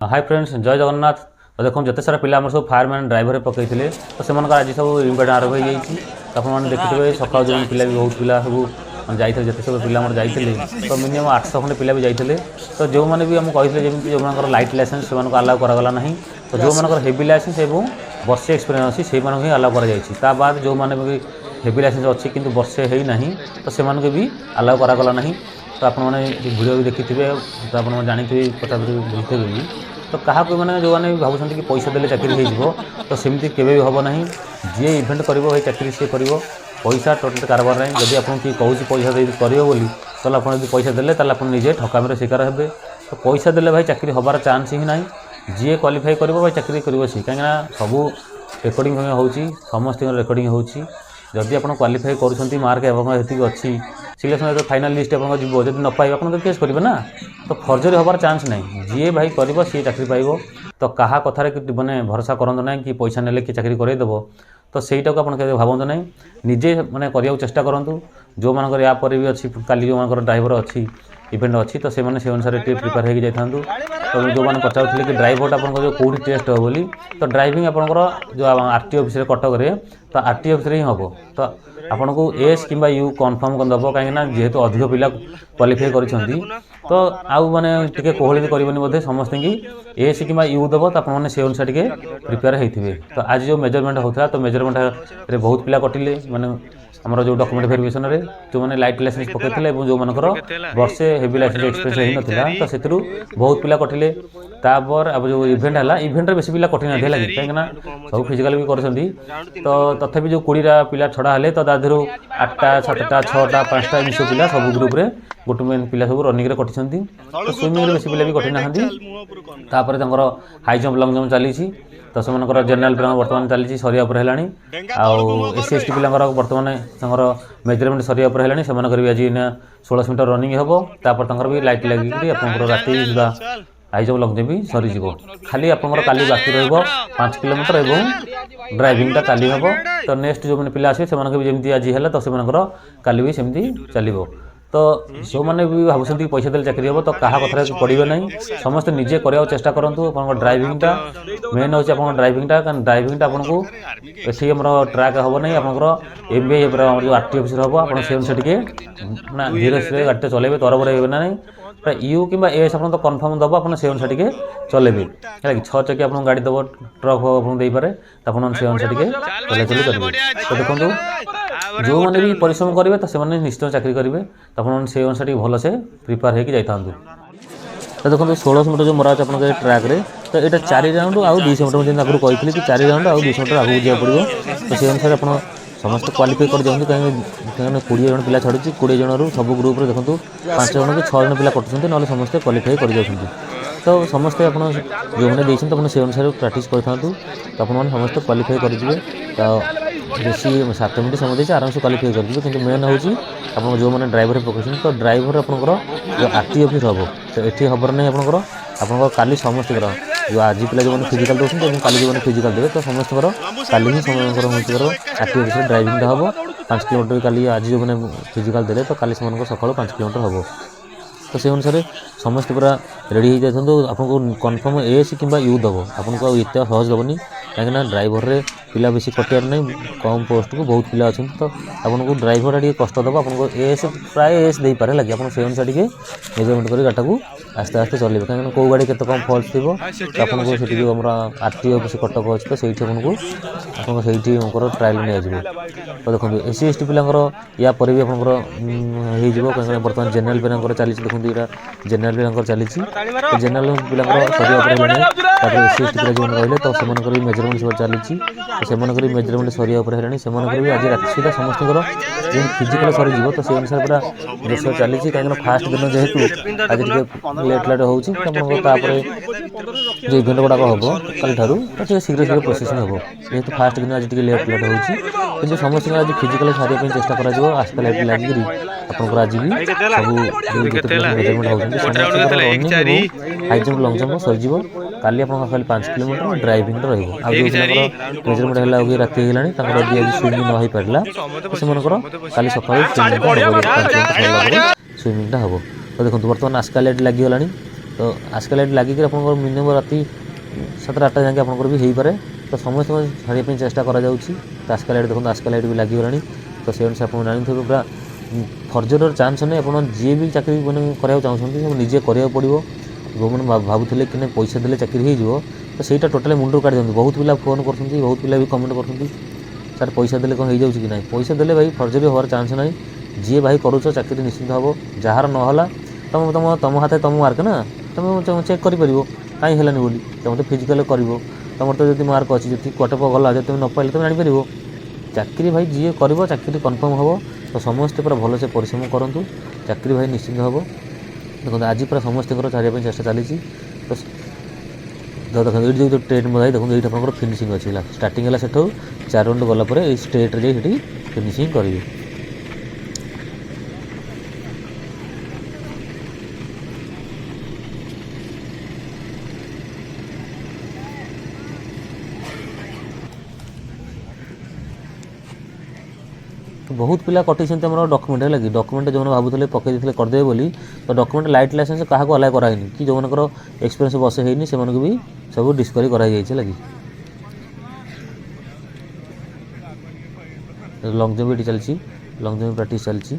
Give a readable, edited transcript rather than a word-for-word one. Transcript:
Hi friends जय जगन्नाथ। तो देखो जिते सारा पिला सब फायरमैन ड्राइवर पकई तो से आज सब इवेंट आरंभ हो जाएगी। तो आपने देखिए सकाल जो पिला भी बहुत पिला सब जाते जिते सब पिला जाते तो मिनिमम 800 खंडे पिला भी जाते। तो जो मैंने भी आमको कहते जमी जो लाइट लाइसेंस से आलाउ करागला ना। तो जो मन हेवी लाइसेंस और वर्षे एक्सपीरियंस अच्छी से ही आलाउ कर बाद जो मैंने भी हेवी लाइसेंस अच्छी कि वर्षे है ना तो से भी आलाउ करागला ना। तो आपने वीडियो भी देखी थे तो आप जानी कथा बुझे भी तो क्या मैंने जो मैंने भावुं कि पैसा देले चाकरी हो तो सेमती केवे भी हम ना। जी इवेंट कर चाकरी सी कर पैसा टोटल कारबार ना। जब आपको किए कहूँ पैसा दे करो बोली तो आप पैसा देले आप निजे ठकामी शिकार हे। तो पैसा देले भाई चाकरी हबार चान्स ही ना। जी क्वालिफाई कर भाई चाकरी कर कहीं सबू रेकर्डिंग हो समस्त रेकर्डिंग हो। जदि आप क्वालिफाई कर मार्क ये अच्छी सिलेक्शन तो फाइनाल लिस्ट आप जब न पाइब आप तो केस करेंगे ना। तो फर्जरी हबार चान्स ना। जी भाई कर सी चाकरी पाइब। तो क्या कथार मैंने भरोसा करूँ ना कि पैसा ने कि चाकरी करदेव। तो सहीटा को आप भावतु ना निजे मैंने करने चेष्टा करूँ। जो मानकर या पर भी अच्छी काली जो मान ड्राइवर अच्छी इवेंट अच्छी तो से अनुसार प्रिपेयर हो जाता। तो जो मैंने पचारे कि ड्राइवर आप जो कौटी टेस्ट हो बोली तो ड्राइविंग आपंकर जो आरटी ऑफिस कटक में तो आरटी ऑफिस ही हम। तो आपन को एस कि यू कन्फर्म दब कहीं जेहेतु अधिक पिला क्वालिफाई कर तो आउ मैंने टे कोहली भी करनी बोधे समस्त की एस कि यू दब तो आपने से अनुसार टे प्रिपेयर होते। तो आज जो मेजरमेंट होता तो मेजरमेंट बहुत पिला कटिले माने आमर जो डॉक्यूमेंट वेरिफिकेशन रे जो मैंने लाइट लाइसेंस पकड़े जो मानकर वर्षे हेवी लाइसेंस एक्सपीरियंस हो नाला तो से बहुत पिला कटिले। तापर अब जो इवेंट है इवेंट बेसी पिला कटि ना लगे कहीं सब फिजिकाल भी कर तो तथापि जो 20टा पिला छड़ा हेले तो दादर 8टा 7टा 6टा 5टा एम सब पिला सब ग्रुप रे गोटे मेन पिला सब रनिंग कटि। तो स्विमिंग बेसी पिला भी कटि ना। हाई जंप लंग जंप चली तो से जेनेल पिला बर्तमान चली सरिया पर है। एस एस टी पिला बर्तमान मेजरमेंट सरिया पर है से आज 1600 मीटर रनिंग हम। तापर भी लाइट लगे आप राति सुधा हाई जंप लंग जंप भी सरीज खाली आप काली बाकी रहा 5 किलोमीटर और ड्राइविंगटा काली हम। तो नेक्स्ट जो मैंने पिला आसे जमी आज है तो से काली भी सेमती चलो। तो जो मैंने भी भावुं पैसा देले चाकरी हम तो क्या कथा पड़े ना। समस्त निजे करने चेष्टा करूँ। आप ड्राइविंगटा मेन हो ड्राइविंगटा कारण ड्राइविंगटा आपको ये ट्राक हम ना आप एमबीए जो आरटी ऑफिस हम आप से अनुसार टे धीरे धीरे गाड़ी चलेबे तरबर हे ना ना यू कि एस आप तो कन्फर्म दब आप से अनुसार टे चलेबे है कि 6 चक्की आप गाड़ी दब ट्रक आपको देपे तो आप से अनुसार टे चलाचली करेंगे। तो देखो जो मैंने भी परिश्रम करेंगे तो से निश्चय चाकरी करेंगे तो आप से अनुसार भलसे प्रिपेयर होकर जाता। तो देखो 1600 मीटर जो मरा आप ट्राक रे तो यहाँ 4 राउंड आउ 200 मीटर जैसे आगे कही कि 4 राउंड आउ 200 मीटर आगे जावाक पड़ो। तो से अनुसार आप समस्त क्वालिफाई कर जाऊँ कहीं 20 जन पिला छाड़ी 20 जन सब ग्रुप रे देखो 5 जन कि 6 जन पिला कटुँच ना समस्ते क्वालिफाई कर जाऊँ। तो समस्ते आप जो मैंने देखते तो से अनुसार प्राक्ट करता तो आपने समस्त क्वालिफाई करेंगे। तो बेसी 7 मिनट समय देती आराम से क्वालिफाई करेंगे। कि मेन हूँ आप जो मैंने ड्राइवर पकड़ तो ड्राइवर आपंकर जो आरटी ऑफिस हम तो ये खबर नहीं आपंकर काली समस्त जो आज पिला जो फिजिकल दूसरी काली जो फिजिकल देवे तो समस्त काली ही समस्त आरटी ऑफिस ड्राइविंग हम 5 किलोमीटर काली आज जो मैंने फिजिकल देले तो काली से सकाल 5 किलोमीटर हम। तो से अनुसार समस्त पूरा रेडी हो जाता। आपको कन्फर्म एस कि यू दब आपको एत सहज दबनी कहीं ड्राइवर रे पिला बेसी कटियार नहीं कम पोस्ट को बहुत पिला अच्छा। तो आपको ड्राइवर टे कष्ट दब आपको एस प्राय एस दे पारे लगे आप से अनुसार टे मेजरमेंट कर गाटा को आस्ते आस्ते चलेंगे कहीं कौ गाड़ी के कम फल्ट थी तो आपको से जो आरटी ऑफिस कटक अच्छे तो सही आपको से ट्रायल नहीं जाए। तो देखो एस सी एस टी पिला या पर भी आपंकर कहीं बर्तमान जेनेल पिला चली देखो यहाँ जेनेल पिला चली तो जेनेल पिला सरिया एस सी एस टी पिला जो रही तो से मेजरमेंट सब चली तो से मेजरमेंट सरिया है भी आज रात सुधा समस्त जो फिजिकल सरीज तो से अनुसार पूरा देश चली कहीं फास्ट दिन जेहेतु आज लेट लेट होपर जो इवेंट गुड़ाक हम कल ठार तो शीघ्र शीघ्र प्रोसेस हम जेहेतु फास्ट दिन आज लेट लेट हो समस्त आज फिजिकल सारे चेष्टा कर आस्ते लाइट लगिरी आपंकर आज भी सब मेजरमेंट होती हाई जंप लंग जंप सरीज काली आप खाली 5 किलोमीटर ड्राइविंग रही मेजरमेंट है राति है स्विमिंग न हो पारा तो से काली सकाल स्विमिंगटा हम। तो देखो बर्तमान आस्का लाइट लगिगला तो आस्का लाइट लगिक आप मिनिमम राति 7टा 8टा जाके आपंकर भी हो पाए तो समस्त छाड़िया चेष्टा करा तो आस्का लाइट देखो आस्का लाइट भी लगिगलानी तो से अनुसार आप जानी पूरा फर्जर चान्स नहीं आप जी भी चाकरी मैंने कराया चाहते निजे कराया पड़ो जो मैंने भावुले कि पैसा देले चाकरी हो तो सहीटा टोटाली मुंडू काढ़ दिखाँ बहुत पिला फोन कर बहुत पिला भी कमेंट कर सर पैसा देले कौन हो कि ना पैसा देले भाई फर्जरी होवार चान्स ना जी भाई करुच चाकरी निश्चिंत हम जार ना तुम तुम तुम हाथ तुम मार्क ना तुम चेक कर कहीं है बोली तुम तो फिजिकाल कर तुम तो जो मार्क अच्छी जी कटप गला जो तुम न पाइले तुम जापर चाकरी भाई जी कर चाकरी कन्फर्म हम तो समस्ते पूरा भलसे परिश्रम करूँ चाकरी भाई निश्चिंत हम देखो आज पूरा समस्त छाड़िया चेष्टा चली तो देखो ये जो ट्रेन बताई देखो ये आप फिनिशिंग अच्छी है स्टार्टिंग है सेठू 4 राउंड गलापर स्ट्रेट जाइए फिनिशिंग करेंगे तो बहुत पिला कटि डॉक्यूमेंट है कि डॉक्यूमेंट जो भावुले पकई देते करदे बोली तो डॉक्यूमेंट लाइट लाइसेंस क्या अलाय कराइनि कि जो मनकर एक्सपीरियंस बसे होनी से भी सब डिस्कवरी कराई लगी लॉन्ग जंप ये चलती लॉन्ग जंप प्रैक्टिस चलती